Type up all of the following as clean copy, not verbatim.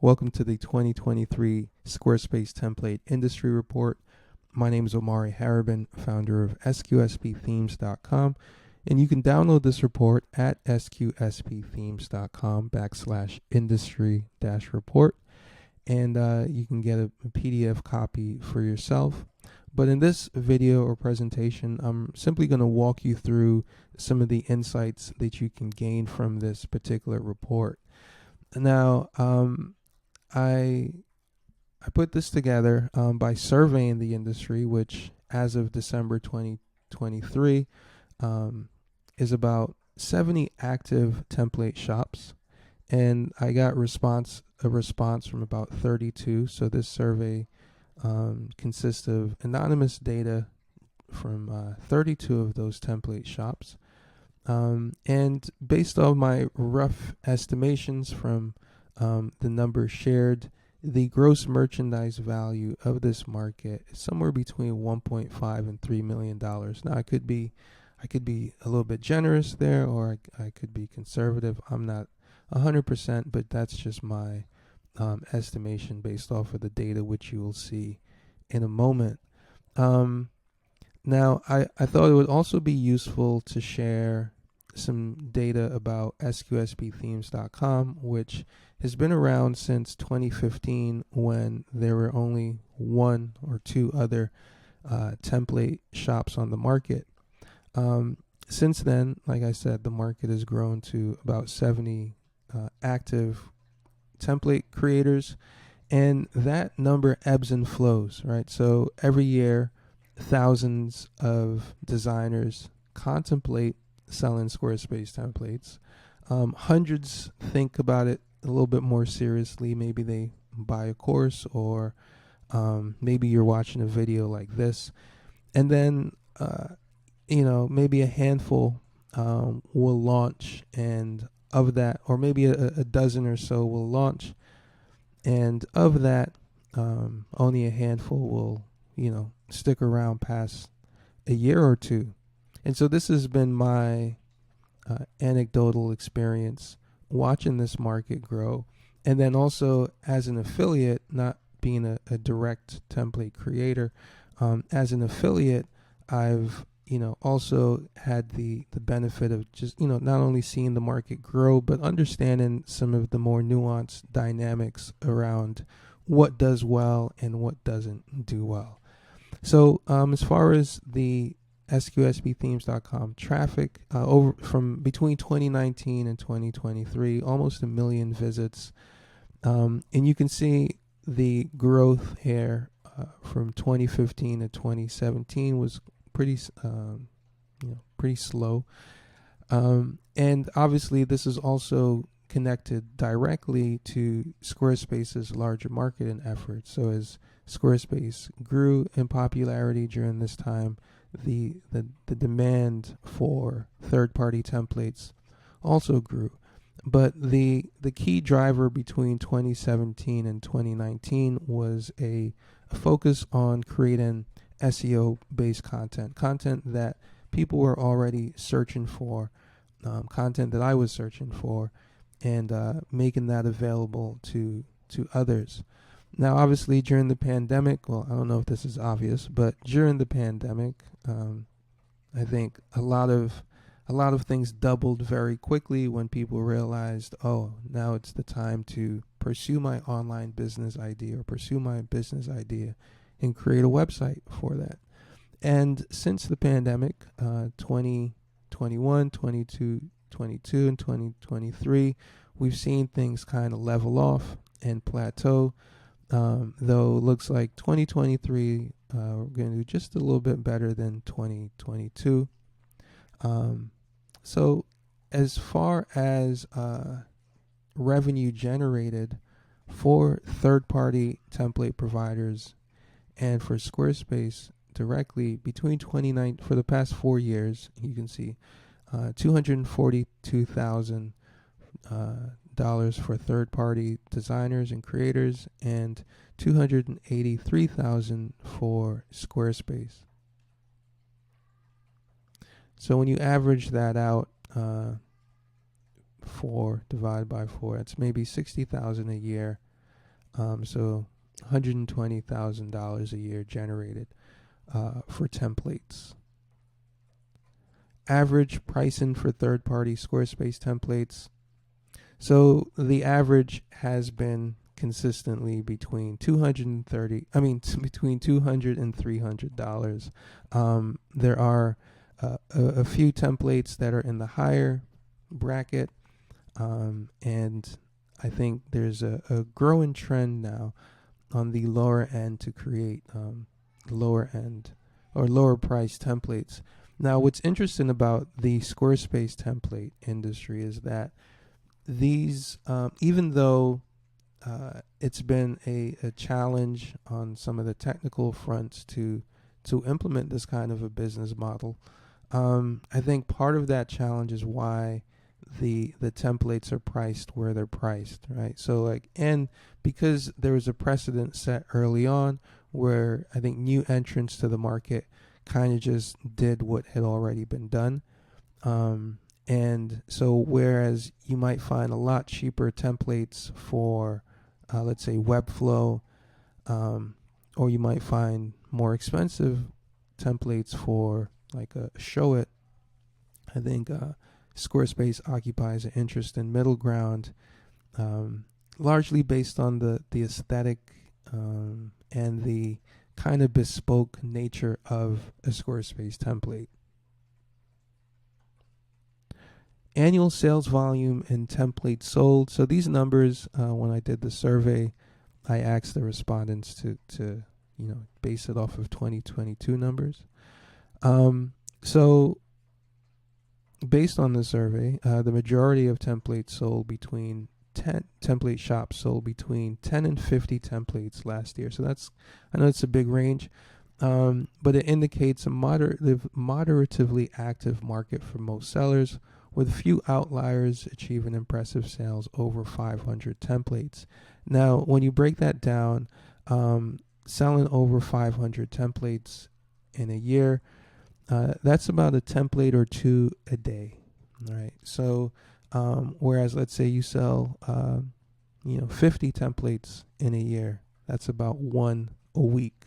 Welcome to the 2023 Squarespace Template Industry Report. My name is Omari Harabin, founder of SQSPthemes.com, and you can download this report at sqspthemes.com/industry-report, and you can get a PDF copy for yourself. But in this video or presentation, I'm simply going to walk you through some of the insights that you can gain from this particular report. Now, I put this together by surveying the industry, which as of December 2023 is about 70 active template shops, and I got a response from about 32. So this survey consists of anonymous data from 32 of those template shops, and based on my rough estimations from the numbers shared, the gross merchandise value of this market is somewhere between $1.5 and $3 million. Now, I could be a little bit generous there, or I could be conservative. I'm not 100%, but that's just my estimation based off of the data, which you will see in a moment. Now, I thought it would also be useful to share some data about SQSPthemes.com, which has been around since 2015, when there were only one or two other template shops on the market. Since then, like I said, the market has grown to about 70 active template creators, and that number ebbs and flows, right? So every year, thousands of designers contemplate selling Squarespace templates. Hundreds think about it a little bit more seriously. Maybe they buy a course, or maybe you're watching a video like this, and then maybe a handful will launch, and of that, or maybe a dozen or so will launch, and of that, only a handful will stick around past a year or two. And so this has been my anecdotal experience watching this market grow. And then also as an affiliate, not being a direct template creator, as an affiliate, I've also had the benefit of just not only seeing the market grow, but understanding some of the more nuanced dynamics around what does well and what doesn't do well. So as far as the SQSPthemes.com traffic, over from between 2019 and 2023, almost 1 million visits, and you can see the growth here from 2015 to 2017 was pretty slow, and obviously this is also connected directly to Squarespace's larger marketing efforts. So as Squarespace grew in popularity during this time, the demand for third-party templates also grew. But the key driver between 2017 and 2019 was a focus on creating SEO-based content that people were already searching for, content that I was searching for, and making that available to others. Now, obviously, during the pandemic, well, I don't know if this is obvious, but during the pandemic, I think a lot of things doubled very quickly when people realized, oh, now it's the time to pursue my online business idea, or pursue my business idea and create a website for that. And since the pandemic, 2021, 22, and 2023, we've seen things kind of level off and plateau. Though it looks like 2023 we're going to do just a little bit better than 2022. So as far as revenue generated for third-party template providers and for Squarespace directly between 29 for the past 4 years, you can see $242,000 for third-party designers and creators, and $283,000 for Squarespace. So when you average that out, 4 divided by 4, it's maybe $60,000 a year So $120,000 a year generated for templates. Average pricing for third-party Squarespace templates. So the average has been consistently between between $200 and $300. There are a few templates that are in the higher bracket, and I think there's a growing trend now on the lower end to create lower end or lower price templates. Now, what's interesting about the Squarespace template industry is that these, even though it's been a challenge on some of the technical fronts to implement this kind of a business model, I think part of that challenge is why the templates are priced where they're priced, right? So and because there was a precedent set early on where I think new entrants to the market kind of just did what had already been done. And so whereas you might find a lot cheaper templates for, let's say, Webflow, or you might find more expensive templates for like a Showit, I think Squarespace occupies an interesting middle ground, largely based on the aesthetic and the kind of bespoke nature of a Squarespace template. Annual sales volume and templates sold. So these numbers, when I did the survey, I asked the respondents to base it off of 2022 numbers. So based on the survey, the majority of templates sold between 10 template shops sold between 10 and 50 templates last year. So I know it's a big range, but it indicates a moderatively active market for most sellers, with few outliers achieving impressive sales over 500 templates. Now, when you break that down, selling over 500 templates in a year, that's about a template or two a day, right? So, whereas let's say you sell, 50 templates in a year, that's about one a week,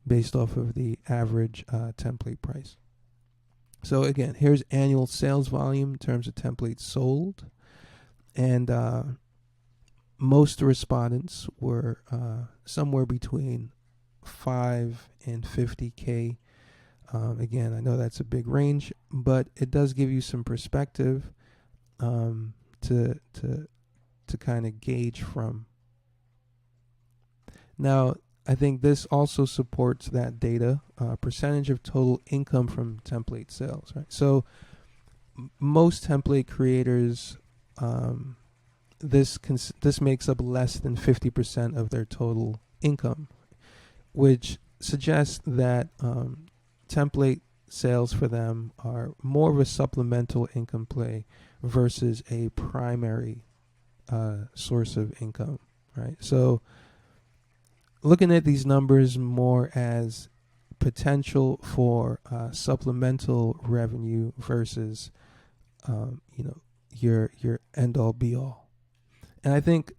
based off of the average template price. So again, here's annual sales volume in terms of templates sold, and most respondents were somewhere between 5 and 50K. Again, I know that's a big range, but it does give you some perspective to kind of gauge from. Now, I think this also supports that data, percentage of total income from template sales, right? So most template creators, this makes up less than 50% of their total income, which suggests that template sales for them are more of a supplemental income play versus a primary source of income, right? So looking at these numbers more as potential for supplemental revenue versus your end all be all. And I think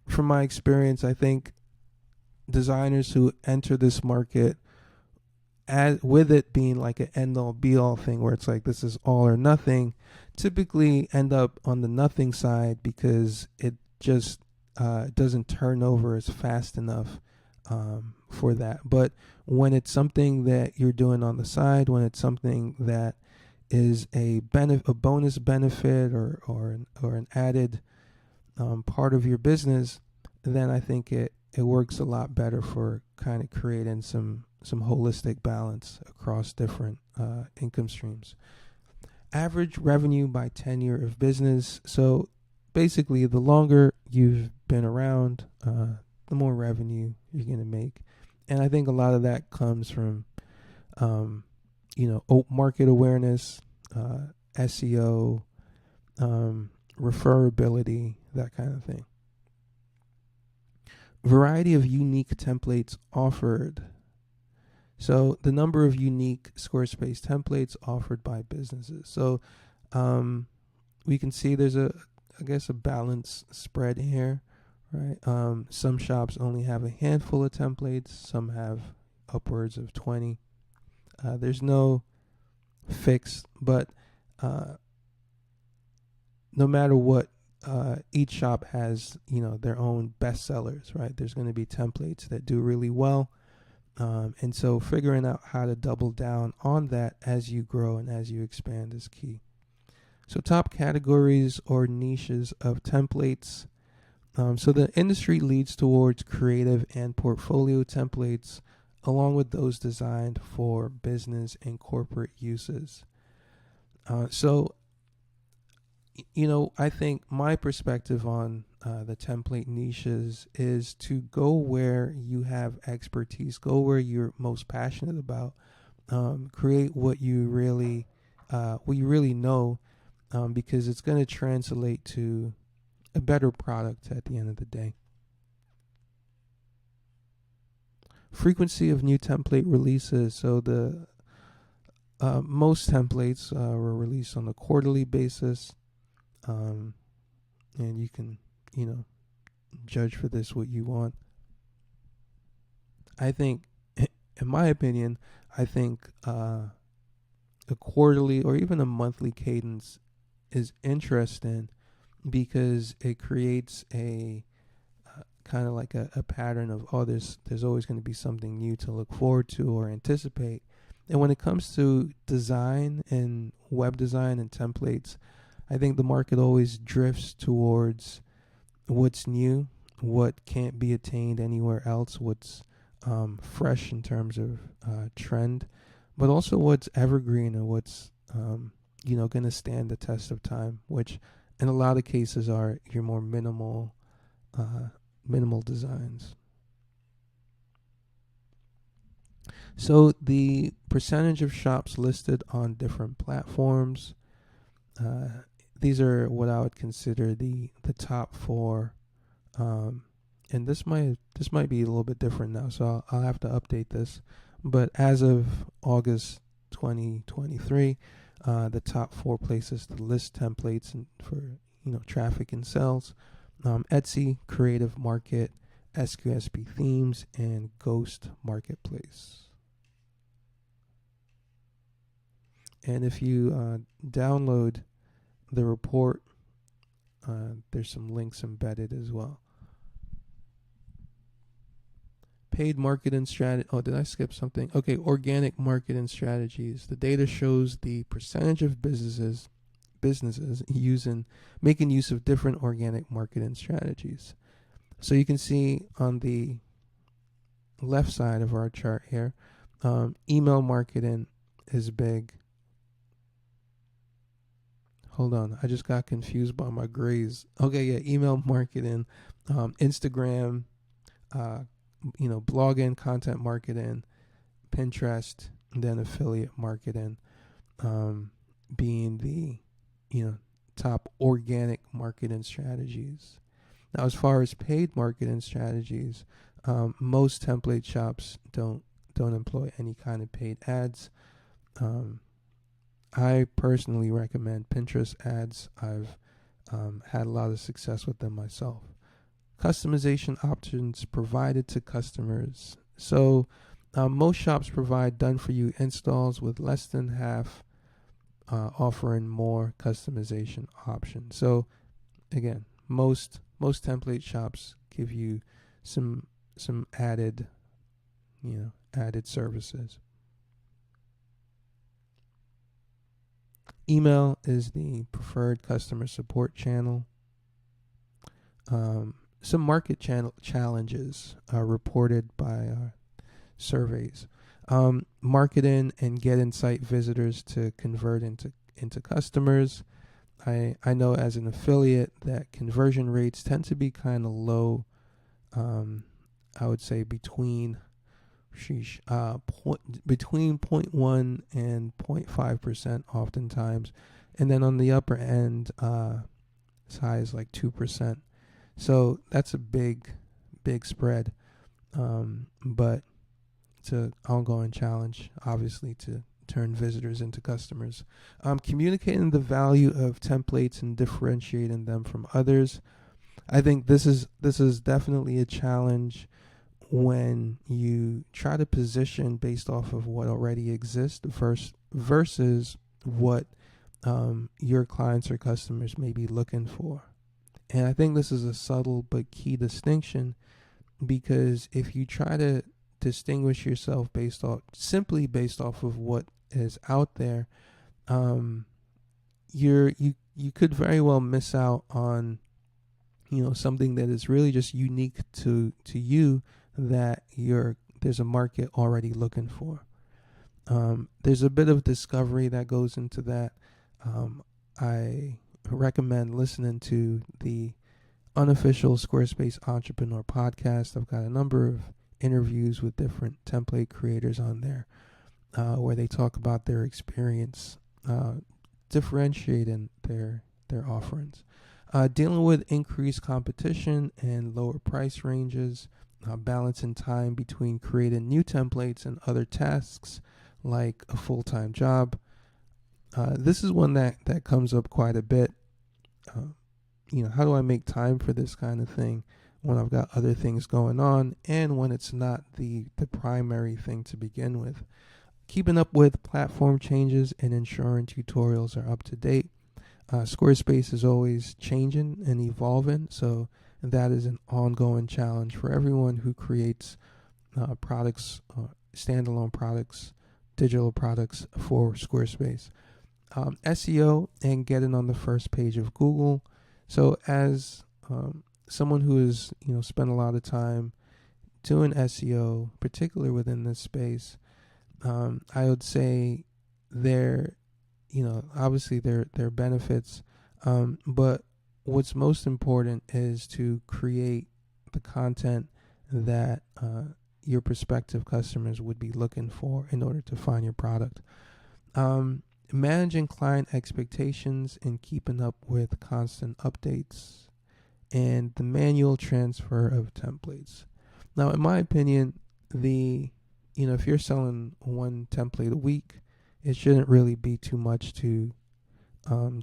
from my experience, I think designers who enter this market with it being like an end all be all thing where it's like this is all or nothing, typically end up on the nothing side because it just doesn't turn over as fast enough for that. But when it's something that you're doing on the side, when it's something that is a bonus benefit or an added part of your business, then I think it works a lot better for kind of creating some holistic balance across different income streams. Average revenue by tenure of business. So basically, the longer you've been around, the more revenue you're going to make. And I think a lot of that comes from, market awareness, SEO, referability, that kind of thing. Variety of unique templates offered. So the number of unique Squarespace templates offered by businesses. So we can see there's a balance spread here, right? Some shops only have a handful of templates. Some have upwards of 20. There's no fix, but uh, no matter what, each shop has, their own bestsellers, right? There's going to be templates that do really well. And so figuring out how to double down on that as you grow and as you expand is key. So top categories or niches of templates. So the industry leads towards creative and portfolio templates, along with those designed for business and corporate uses. So I think my perspective on the template niches is to go where you have expertise, go where you're most passionate about, create what you really know, because it's going to translate to a better product at the end of the day. Frequency of new template releases. So the most templates were released on a quarterly basis. And you can, judge for this what you want. I think, in my opinion, a quarterly or even a monthly cadence is interesting because it creates a kind of like a pattern of, there's always going to be something new to look forward to or anticipate. And when it comes to design and web design and templates, I think the market always drifts towards what's new, what can't be attained anywhere else, what's fresh in terms of trend, but also what's evergreen and what's going to stand the test of time, which in a lot of cases are your more minimal designs. So the percentage of shops listed on different platforms. These are what I would consider the top four, and this might be a little bit different now, so I'll have to update this. But as of August 2023, the top four places to list templates and for traffic and sales: Etsy, Creative Market, SQSP Themes, and Ghost Marketplace. And if you download the report, there's some links embedded as well. Paid marketing strategy. Oh, did I skip something? Okay, organic marketing strategies. The data shows the percentage of businesses making use of different organic marketing strategies. So you can see on the left side of our chart here, email marketing is big. Hold on, I just got confused by my grays. Okay, yeah, email marketing, Instagram, blogging, content marketing, Pinterest, and then affiliate marketing, being the, top organic marketing strategies. Now, as far as paid marketing strategies, most template shops don't employ any kind of paid ads. I personally recommend Pinterest ads. I've had a lot of success with them myself. Customization options provided to customers. So most shops provide done-for-you installs, with less than half offering more customization options. So again, most template shops give you some added services. Email is the preferred customer support channel. Some market challenges are reported by surveys. Marketing and getting site visitors to convert into customers. I know as an affiliate that conversion rates tend to be kind of low. I would say between 0.1 and 0.5% oftentimes, and then on the upper end, as high as like 2%. So that's a big spread, but it's an ongoing challenge, obviously, to turn visitors into customers. Communicating the value of templates and differentiating them from others. I think this is definitely a challenge when you try to position based off of what already exists versus what your clients or customers may be looking for. And I think this is a subtle but key distinction, because if you try to distinguish yourself based off of what is out there, um, you could very well miss out on something that is really just unique to you, that there's a market already looking for. There's a bit of discovery that goes into that. I recommend listening to the unofficial Squarespace Entrepreneur podcast. I've got a number of interviews with different template creators on there, where they talk about their experience differentiating their offerings. Dealing with increased competition and lower price ranges, balancing time between creating new templates and other tasks like a full-time job. This is one that comes up quite a bit. How do I make time for this kind of thing when I've got other things going on and when it's not the primary thing to begin with? Keeping up with platform changes and ensuring tutorials are up to date. Squarespace is always changing and evolving, so that is an ongoing challenge for everyone who creates products, standalone products, digital products for Squarespace. SEO and getting on the first page of Google. So as someone who has spent a lot of time doing SEO, particularly within this space, I would say obviously there are benefits, but what's most important is to create the content that your prospective customers would be looking for in order to find your product. Managing client expectations and keeping up with constant updates, and the manual transfer of templates. Now, in my opinion, if you're selling one template a week, it shouldn't really be too much to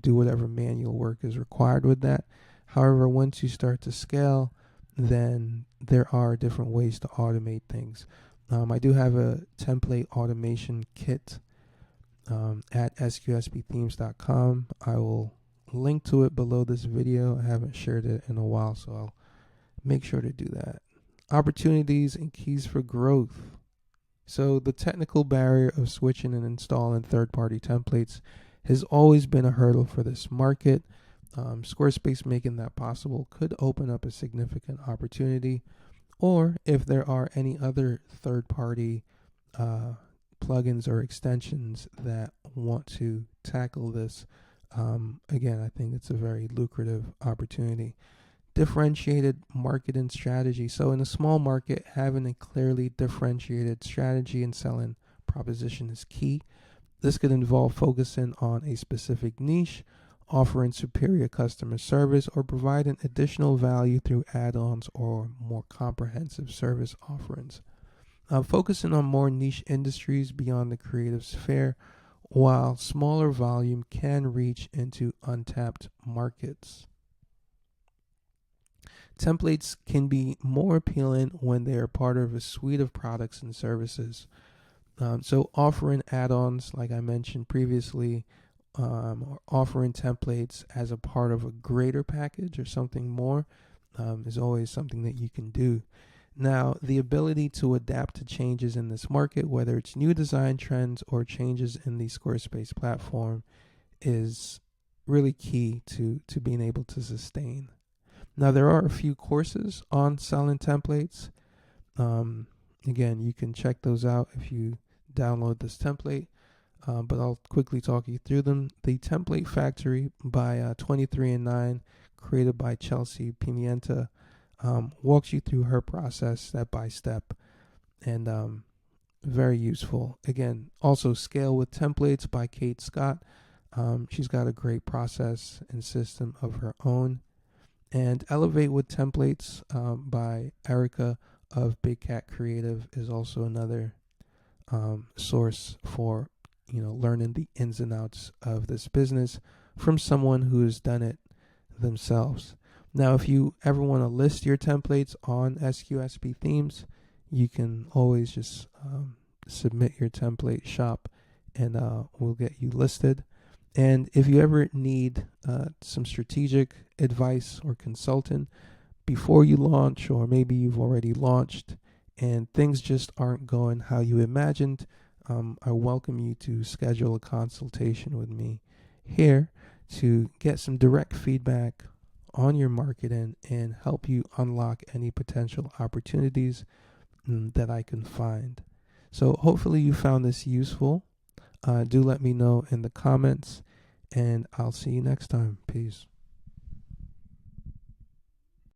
do whatever manual work is required with that. However, once you start to scale, then there are different ways to automate things. I do have a template automation kit at SQSPthemes.com. I will link to it below this video. I haven't shared it in a while, so I'll make sure to do that. Opportunities and keys for growth. So the technical barrier of switching and installing third-party templates has always been a hurdle for this market. Squarespace making that possible could open up a significant opportunity. Or if there are any other third-party plugins or extensions that want to tackle this, again, I think it's a very lucrative opportunity. Differentiated marketing strategy. So in a small market, having a clearly differentiated strategy and selling proposition is key. This could involve focusing on a specific niche, offering superior customer service, or providing additional value through add-ons or more comprehensive service offerings. Focusing on more niche industries beyond the creative sphere, while smaller volume can reach into untapped markets. Templates can be more appealing when they are part of a suite of products and services. So offering add-ons, like I mentioned previously, or offering templates as a part of a greater package or something more, is always something that you can do. Now, the ability to adapt to changes in this market, whether it's new design trends or changes in the Squarespace platform, is really key to being able to sustain. Now, there are a few courses on selling templates. Again, you can check those out if you download this template, but I'll quickly talk you through them. The Template Factory by 23andNine, created by Chelsea Pimienta, walks you through her process step by step, and very useful. Again, also Scale with Templates by Kate Scott. She's got a great process and system of her own. And Elevate with Templates by Erica of Big Cat Creative is also another source for learning the ins and outs of this business from someone who has done it themselves. Now, if you ever want to list your templates on SQSP themes, you can always just submit your template shop, and we'll get you listed. And if you ever need some strategic advice or consulting before you launch, or maybe you've already launched and things just aren't going how you imagined, I welcome you to schedule a consultation with me here to get some direct feedback on your marketing and help you unlock any potential opportunities that I can find. So hopefully you found this useful. Do let me know in the comments, and I'll see you next time. Peace.